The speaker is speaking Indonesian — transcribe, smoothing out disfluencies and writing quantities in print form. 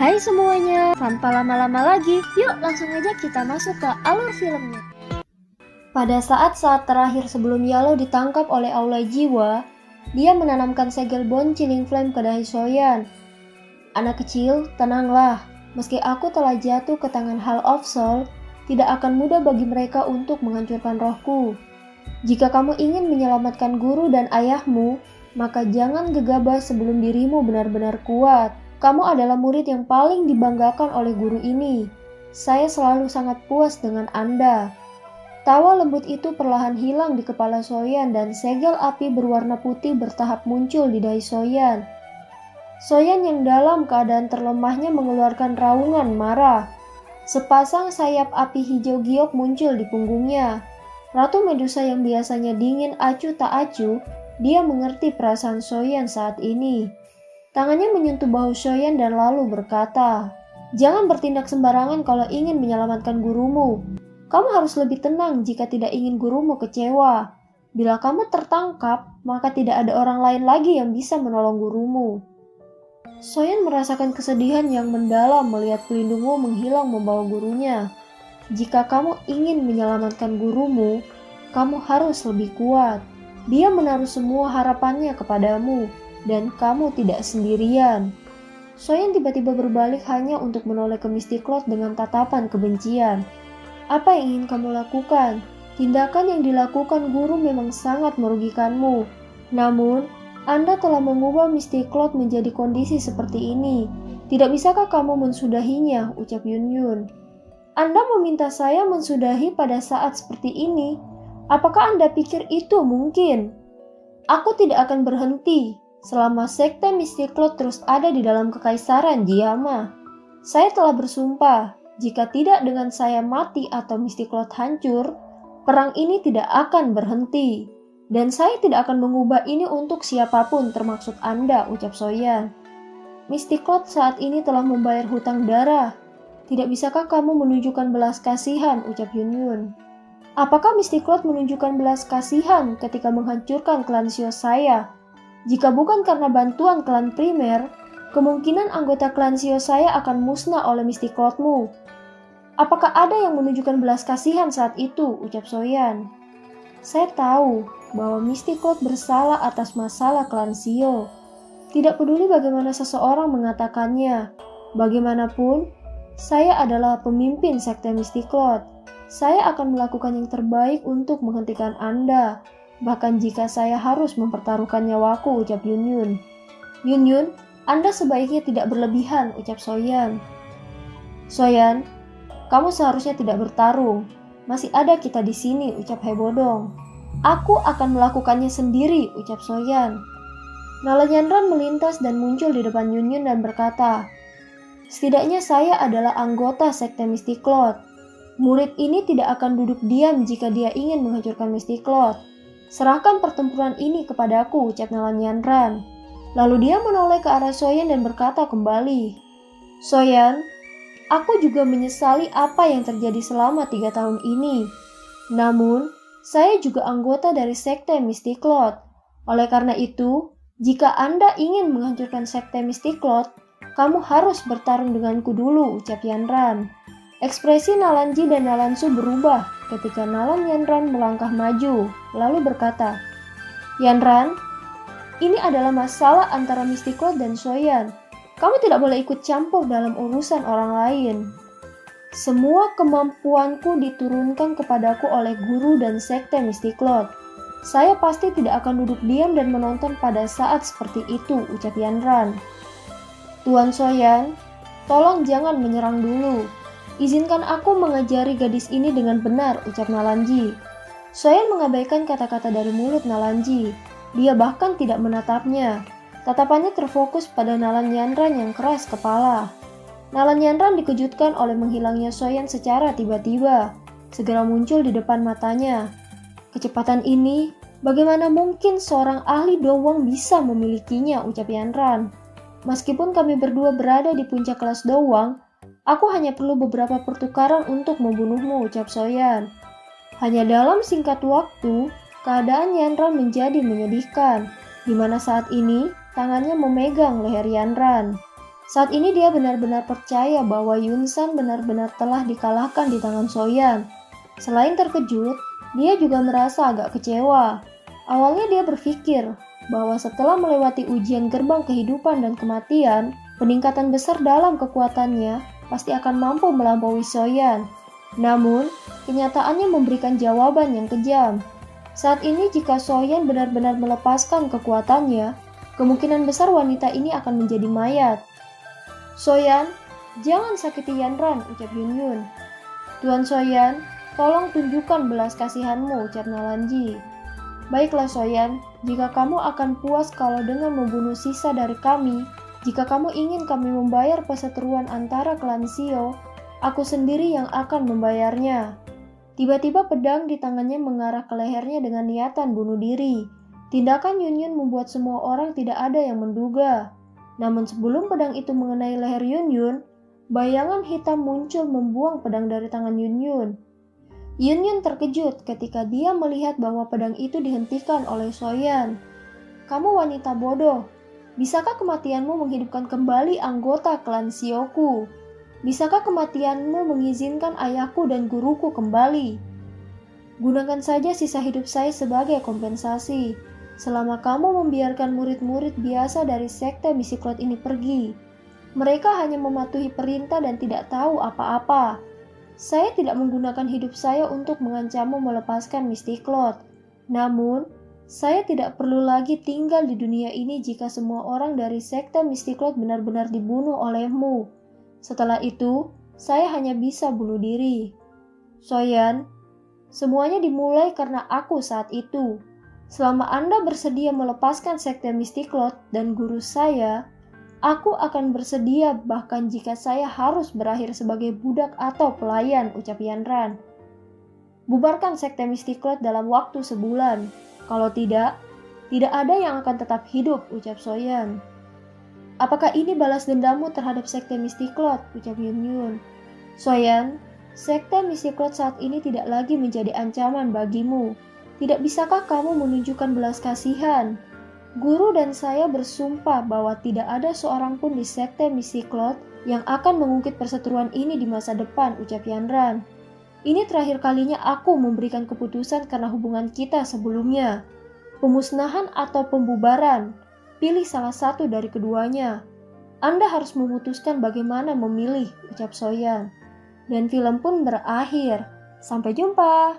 Hai semuanya, tanpa lama-lama lagi, yuk langsung aja kita masuk ke alur filmnya. Pada saat-saat terakhir sebelum Yalo ditangkap oleh Aula Jiwa, dia menanamkan segel bond chilling flame ke dahi Soyan. Anak kecil, tenanglah. Meski aku telah jatuh ke tangan Hall of Soul, tidak akan mudah bagi mereka untuk menghancurkan rohku. Jika kamu ingin menyelamatkan guru dan ayahmu, maka jangan gegabah sebelum dirimu benar-benar kuat. Kamu adalah murid yang paling dibanggakan oleh guru ini. Saya selalu sangat puas dengan Anda. Tawa lembut itu perlahan hilang di kepala Soyan dan segel api berwarna putih bertahap muncul di dahi Soyan. Soyan yang dalam keadaan terlemahnya mengeluarkan raungan marah. Sepasang sayap api hijau giok muncul di punggungnya. Ratu Medusa yang biasanya dingin acuh tak acuh, dia mengerti perasaan Soyan saat ini. Tangannya menyentuh bahu Soyan dan lalu berkata, "Jangan bertindak sembarangan kalau ingin menyelamatkan gurumu. Kamu harus lebih tenang jika tidak ingin gurumu kecewa. Bila kamu tertangkap, maka tidak ada orang lain lagi yang bisa menolong gurumu." Soyan merasakan kesedihan yang mendalam melihat pelindungmu menghilang membawa gurunya. Jika kamu ingin menyelamatkan gurumu, kamu harus lebih kuat. Dia menaruh semua harapannya kepadamu, dan kamu tidak sendirian. Soyan tiba-tiba berbalik hanya untuk menoleh ke Misty Cloud dengan tatapan kebencian. Apa yang ingin kamu lakukan? Tindakan yang dilakukan guru memang sangat merugikanmu. Namun, Anda telah mengubah Misty Cloud menjadi kondisi seperti ini. Tidak bisakah kamu mensudahinya? Ucap Yun Yun. Anda meminta saya mensudahi pada saat seperti ini. Apakah Anda pikir itu mungkin? Aku tidak akan berhenti selama sekte Misty Cloud terus ada di dalam kekaisaran Jiyama. Saya telah bersumpah, jika tidak dengan saya mati atau Misty Cloud hancur, perang ini tidak akan berhenti. Dan saya tidak akan mengubah ini untuk siapapun termasuk Anda, ucap Soyan. Misty Cloud saat ini telah membayar hutang darah. Tidak bisakah kamu menunjukkan belas kasihan, ucap Yun Yun. Apakah Misty Cloud menunjukkan belas kasihan ketika menghancurkan klan Shio saya? Jika bukan karena bantuan klan primer, kemungkinan anggota klan Shio saya akan musnah oleh Misty Cloud-mu. Apakah ada yang menunjukkan belas kasihan saat itu? Ucap Soyan. Saya tahu bahwa Misty Cloud bersalah atas masalah klan Shio. Tidak peduli bagaimana seseorang mengatakannya. Bagaimanapun, saya adalah pemimpin sekte Misty Cloud. Saya akan melakukan yang terbaik untuk menghentikan Anda. Bahkan jika saya harus mempertaruhkan nyawaku, ucap Yun Yun. Yun Yun, Anda sebaiknya tidak berlebihan, ucap Soyan. Soyan, kamu seharusnya tidak bertarung. Masih ada kita di sini, ucap Hebodong. Aku akan melakukannya sendiri, ucap Soyan. Nala Nyandran melintas dan muncul di depan Yun Yun dan berkata, "Setidaknya saya adalah anggota sekte Misty Cloud. Murid ini tidak akan duduk diam jika dia ingin menghancurkan Misty Cloud. Serahkan pertempuran ini kepadaku," ucap Nala Nyandran. Lalu dia menoleh ke arah Soyan dan berkata kembali, "Soyan, aku juga menyesali apa yang terjadi selama 3 tahun ini. Namun, saya juga anggota dari sekte Misty Cloud. Oleh karena itu, jika Anda ingin menghancurkan sekte Misty Cloud, kamu harus bertarung denganku dulu," ucap Yanran. Ekspresi Nalanji dan Nalansu berubah ketika Nalan Yanran melangkah maju, lalu berkata, "Yanran, ini adalah masalah antara Misty Cloud dan Soyan. Kamu tidak boleh ikut campur dalam urusan orang lain. Semua kemampuanku diturunkan kepadaku oleh guru dan sekte Misty Cloud. Saya pasti tidak akan duduk diam dan menonton pada saat seperti itu," ucap Yanran. "Tuan Soyan, tolong jangan menyerang dulu. Izinkan aku mengajari gadis ini dengan benar," ucap Nalanji. Soyan mengabaikan kata-kata dari mulut Nalanji. Dia bahkan tidak menatapnya. Tatapannya terfokus pada Nalan Nyandran yang keras kepala. Nalan Nyandran dikejutkan oleh menghilangnya Soyan secara tiba-tiba. Segera muncul di depan matanya. "Kecepatan ini, bagaimana mungkin seorang ahli Dowang bisa memilikinya," ucap Yanran. "Meskipun kami berdua berada di puncak kelas Dowang, aku hanya perlu beberapa pertukaran untuk membunuhmu," ucap Soyan. Hanya dalam singkat waktu, keadaan Yanran menjadi menyedihkan, di mana saat ini tangannya memegang leher Yanran. Saat ini dia benar-benar percaya bahwa Yunsan benar-benar telah dikalahkan di tangan Soyan. Selain terkejut, dia juga merasa agak kecewa. Awalnya dia berpikir bahwa setelah melewati ujian gerbang kehidupan dan kematian, peningkatan besar dalam kekuatannya pasti akan mampu melampaui Soyan. Namun, kenyataannya memberikan jawaban yang kejam. Saat ini jika Soyan benar-benar melepaskan kekuatannya, kemungkinan besar wanita ini akan menjadi mayat. "Soyan, jangan sakiti Yanran," ucap Yunyun. "Tuan Soyan, tolong tunjukkan belas kasihanmu," ucap Nalanji. "Baiklah Soyan, jika kamu akan puas kalau dengan membunuh sisa dari kami, jika kamu ingin kami membayar perseteruan antara klan Xio, aku sendiri yang akan membayarnya." Tiba-tiba pedang di tangannya mengarah ke lehernya dengan niatan bunuh diri. Tindakan Yunyun membuat semua orang tidak ada yang menduga. Namun sebelum pedang itu mengenai leher Yunyun, bayangan hitam muncul membuang pedang dari tangan Yunyun. Yunyun terkejut ketika dia melihat bahwa pedang itu dihentikan oleh Soyan. "Kamu wanita bodoh. Bisakah kematianmu menghidupkan kembali anggota klan Sioku? Bisakah kematianmu mengizinkan ayahku dan guruku kembali? Gunakan saja sisa hidup saya sebagai kompensasi. Selama kamu membiarkan murid-murid biasa dari sekte Misiklot ini pergi, mereka hanya mematuhi perintah dan tidak tahu apa-apa. Saya tidak menggunakan hidup saya untuk mengancammu melepaskan Mistiklot. Namun, saya tidak perlu lagi tinggal di dunia ini jika semua orang dari sekte Mistiklot benar-benar dibunuh olehmu. Setelah itu, saya hanya bisa bunuh diri. Soyan, semuanya dimulai karena aku saat itu. Selama Anda bersedia melepaskan sekte Mistiklot dan guru saya, aku akan bersedia bahkan jika saya harus berakhir sebagai budak atau pelayan, ucap Yanran. Bubarkan sekte Mistiklot dalam waktu sebulan. Kalau tidak ada yang akan tetap hidup, ucap Soyan. Apakah ini balas dendammu terhadap sekte Mistiklot, ucap Yunyun. Soyan, sekte Mistiklot saat ini tidak lagi menjadi ancaman bagimu. Tidak bisakah kamu menunjukkan belas kasihan? Guru dan saya bersumpah bahwa tidak ada seorang pun di sekte Misiklot yang akan mengungkit perseteruan ini di masa depan, ucap Yanran. Ini terakhir kalinya aku memberikan keputusan karena hubungan kita sebelumnya. Pemusnahan atau pembubaran, pilih salah satu dari keduanya. Anda harus memutuskan bagaimana memilih, ucap Soyan. Dan film pun berakhir. Sampai jumpa.